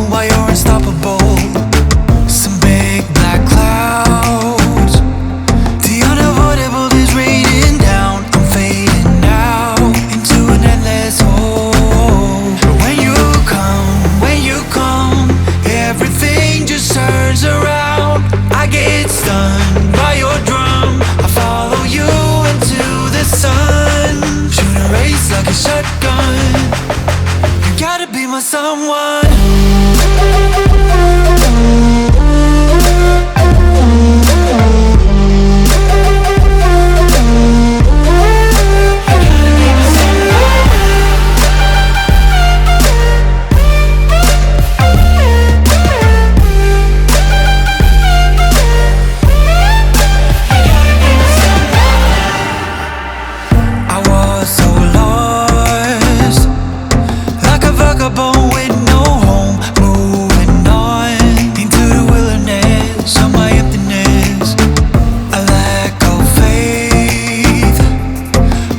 while you're unstoppable. Some big black clouds, the unavoidable is raining down. I'm fading now into an endless hole. But when you come, everything just turns around. I get stunned by your drum. I follow you into the sun. Shoot a race like a shotgun. You gotta be my someone. With no home, moving on into the wilderness of my emptiness. A lack of faith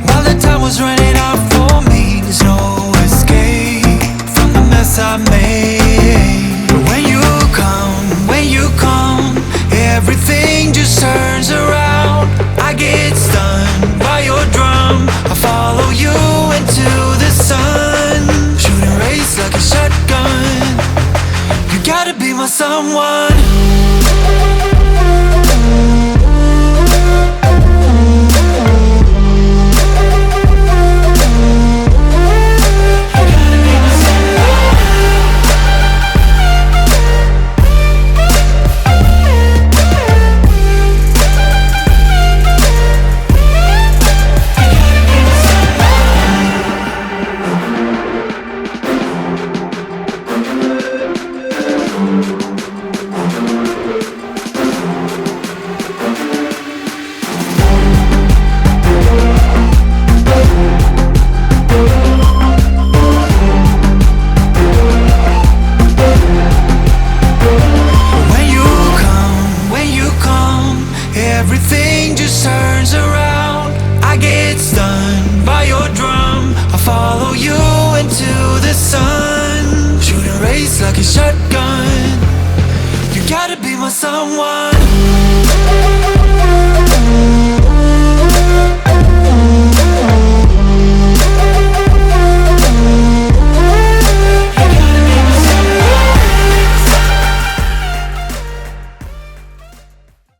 while the time was running out for me. There's no escape from the mess I made. But when you come, everything just turns around. I get stunned by your drum. I follow you into the sun. Shooting race like a shotgun. You gotta be my someone. Everything just turns around. I get stunned by your drum. I follow you into the sun. Shoot a race like a shotgun. You gotta be my someone.